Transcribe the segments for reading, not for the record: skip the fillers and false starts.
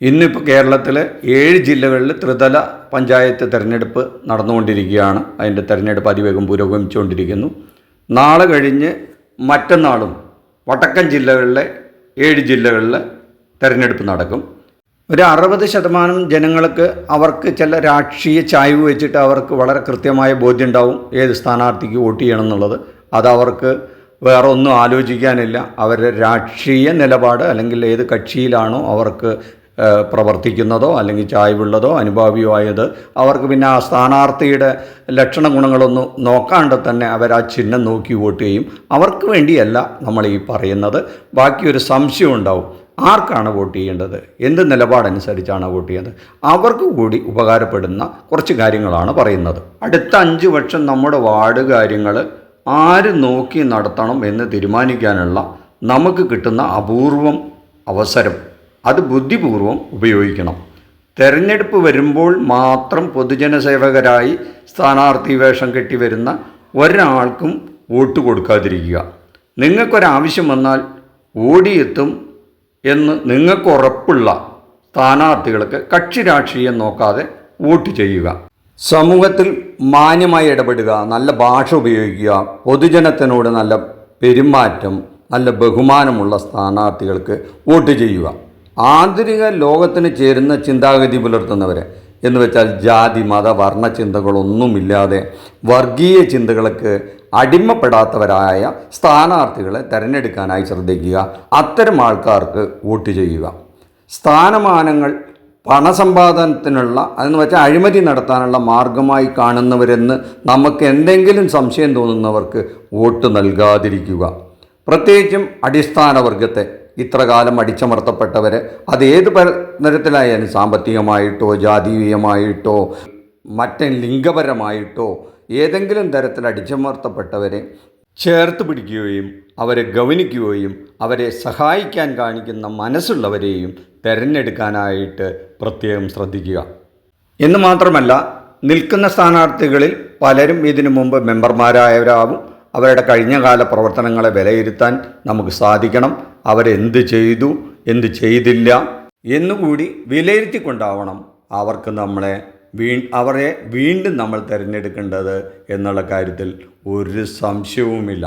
ഇന്നിപ്പോൾ കേരളത്തിലെ 7 ജില്ലകളിൽ ത്രിതല പഞ്ചായത്ത് തിരഞ്ഞെടുപ്പ് നടന്നുകൊണ്ടിരിക്കുകയാണ്. അതിൻ്റെ തിരഞ്ഞെടുപ്പ് അതിവേഗം പുരോഗമിച്ചുകൊണ്ടിരിക്കുന്നു. നാളെ കഴിഞ്ഞ് മറ്റന്നാളും വടക്കൻ ജില്ലകളിലെ 7 ജില്ലകളിൽ തിരഞ്ഞെടുപ്പ് നടക്കും. ഒരു 60% ജനങ്ങൾക്ക് അവർക്ക് ചില രാഷ്ട്രീയ ചായ്വ് വെച്ചിട്ട് അവർക്ക് വളരെ കൃത്യമായ ബോധ്യം ഉണ്ടാവും ഏത് സ്ഥാനാർത്ഥിക്ക് വോട്ട് ചെയ്യണം എന്നുള്ളത്. അതവർക്ക് വേറെ ഒന്നും ആലോചിക്കാനില്ല. അവരുടെ രാഷ്ട്രീയ നിലപാട് അല്ലെങ്കിൽ ഏത് കക്ഷിയിലാണോ അവർക്ക് പ്രവർത്തിക്കുന്നതോ അല്ലെങ്കിൽ ചായ്വുള്ളതോ അനുഭാവിയോ ആയത് അവർക്ക് പിന്നെ ആ സ്ഥാനാർത്ഥിയുടെ ലക്ഷണ ഗുണങ്ങളൊന്നും നോക്കാണ്ട് തന്നെ അവർ ആ ചിഹ്നം നോക്കി വോട്ട് ചെയ്യും. അവർക്ക് വേണ്ടിയല്ല നമ്മൾ ഈ പറയുന്നത്. ബാക്കി ഒരു സംശയം ഉണ്ടാവും, ആർക്കാണ് വോട്ട് ചെയ്യേണ്ടത്, എന്ത് നിലപാടനുസരിച്ചാണ് വോട്ട് ചെയ്യുന്നത്, അവർക്ക് കൂടി ഉപകാരപ്പെടുന്ന കുറച്ച് കാര്യങ്ങളാണ് പറയുന്നത്. അടുത്ത 5 വർഷം നമ്മുടെ വാർഡ് കാര്യങ്ങൾ ആര് നോക്കി നടത്തണം എന്ന് തീരുമാനിക്കാനുള്ള നമുക്ക് കിട്ടുന്ന അപൂർവം അവസരം അത് ബുദ്ധിപൂർവം ഉപയോഗിക്കണം. തെരഞ്ഞെടുപ്പ് വരുമ്പോൾ മാത്രം പൊതുജനസേവകരായി സ്ഥാനാർത്ഥി വേഷം കെട്ടി വരുന്ന ഒരാൾക്കും വോട്ട് കൊടുക്കാതിരിക്കുക. നിങ്ങൾക്കൊരാവശ്യം വന്നാൽ ഓടിയെത്തും എന്ന് നിങ്ങൾക്ക് ഉറപ്പുള്ള സ്ഥാനാർത്ഥികൾക്ക് കക്ഷി രാഷ്ട്രീയം നോക്കാതെ വോട്ട് ചെയ്യുക. സമൂഹത്തിൽ മാന്യമായി ഇടപെടുക, നല്ല ഭാഷ ഉപയോഗിക്കുക, പൊതുജനത്തിനോട് നല്ല പെരുമാറ്റം, നല്ല ബഹുമാനമുള്ള സ്ഥാനാർത്ഥികൾക്ക് വോട്ട് ചെയ്യുക. ആധുനിക ലോകത്തിന് ചേരുന്ന ചിന്താഗതി പുലർത്തുന്നവരെ എന്ന് വെച്ചാൽ ജാതി മത വർണ്ണ ചിന്തകളൊന്നുമില്ലാതെ വർഗീയ ചിന്തകൾക്ക് അടിമപ്പെടാത്തവരായ സ്ഥാനാർത്ഥികളെ തിരഞ്ഞെടുക്കാനായി ശ്രദ്ധിക്കുക. അത്തരം ആൾക്കാർക്ക് വോട്ട് ചെയ്യുക. സ്ഥാനമാനങ്ങൾ പണസമ്പാദനത്തിനുള്ള അതെന്ന് വെച്ചാൽ അഴിമതി നടത്താനുള്ള മാർഗമായി കാണുന്നവരെന്ന് നമുക്ക് എന്തെങ്കിലും സംശയം തോന്നുന്നവർക്ക് വോട്ട് നൽകാതിരിക്കുക. പ്രത്യേകിച്ചും അടിസ്ഥാന വർഗത്തെ, ഇത്രകാലം അടിച്ചമർത്തപ്പെട്ടവരെ, അത് ഏത് തരത്തിലായാലും സാമ്പത്തികമായിട്ടോ ജാതീയമായിട്ടോ മറ്റ് ലിംഗപരമായിട്ടോ ഏതെങ്കിലും തരത്തിൽ അടിച്ചമർത്തപ്പെട്ടവരെ ചേർത്ത് പിടിക്കുകയും അവരെ ഗൗനിക്കുകയും അവരെ സഹായിക്കാൻ കാണിക്കുന്ന മനസ്സുള്ളവരെയും തിരഞ്ഞെടുക്കാനായിട്ട് പ്രത്യേകം ശ്രദ്ധിക്കുക. എന്ന് മാത്രമല്ല, നിൽക്കുന്ന സ്ഥാനാർത്ഥികളിൽ പലരും ഇതിനു മുമ്പ് മെമ്പർമാരായവരാവും. അവരുടെ കഴിഞ്ഞകാല പ്രവർത്തനങ്ങളെ വിലയിരുത്താൻ നമുക്ക് സാധിക്കണം. അവരെന്ത് ചെയ്തു, എന്ത് ചെയ്തില്ല എന്നുകൂടി വിലയിരുത്തിക്കൊണ്ടാവണം അവർക്ക് അവരെ വീണ്ടും നമ്മൾ തിരഞ്ഞെടുക്കേണ്ടത് എന്നുള്ള കാര്യത്തിൽ ഒരു സംശയവുമില്ല.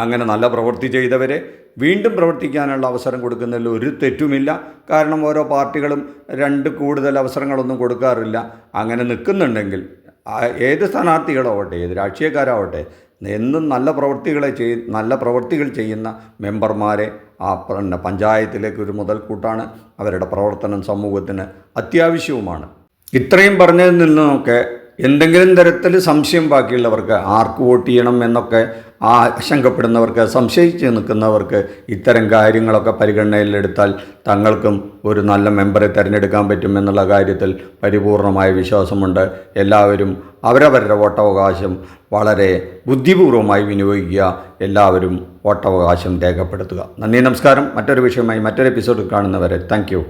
അങ്ങനെ നല്ല പ്രവൃത്തി ചെയ്തവരെ വീണ്ടും പ്രവർത്തിക്കാനുള്ള അവസരം കൊടുക്കുന്നതിൽ ഒരു തെറ്റുമില്ല. കാരണം ഓരോ പാർട്ടികളും 2 കൂടുതൽ അവസരങ്ങളൊന്നും കൊടുക്കാറില്ല. അങ്ങനെ നിൽക്കുന്നുണ്ടെങ്കിൽ ഏത് സ്ഥാനാർത്ഥികളാവട്ടെ, ഏത് രാഷ്ട്രീയക്കാരാവട്ടെ, എന്നും നല്ല പ്രവൃത്തികൾ ചെയ്യുന്ന മെമ്പർമാരെ പഞ്ചായത്തിലേക്ക് ഒരു മുതൽക്കൂട്ടാണ്. അവരുടെ പ്രവർത്തനം സമൂഹത്തിന് അത്യാവശ്യവുമാണ്. ഇത്രയും പറഞ്ഞതിൽ നിന്നൊക്കെ എന്തെങ്കിലും തരത്തിൽ സംശയം ബാക്കിയുള്ളവർക്ക്, ആർക്ക് വോട്ട് ചെയ്യണം എന്നൊക്കെ ആശങ്കപ്പെടുന്നവർക്ക്, സംശയിച്ച് നിൽക്കുന്നവർക്ക് ഇത്തരം കാര്യങ്ങളൊക്കെ പരിഗണനയിലെടുത്താൽ തങ്ങൾക്കും ഒരു നല്ല മെമ്പറെ തിരഞ്ഞെടുക്കാൻ പറ്റുമെന്നുള്ള കാര്യത്തിൽ പരിപൂർണമായ വിശ്വാസമുണ്ട്. എല്ലാവരും അവരവരുടെ വോട്ടവകാശം വളരെ ബുദ്ധിപൂർവമായി വിനിയോഗിക്കുക. എല്ലാവരും വോട്ടവകാശം രേഖപ്പെടുത്തുക. നന്ദി, നമസ്കാരം. മറ്റൊരു വിഷയമായി മറ്റൊരു എപ്പിസോഡിൽ കാണുന്നവരെ താങ്ക് യു.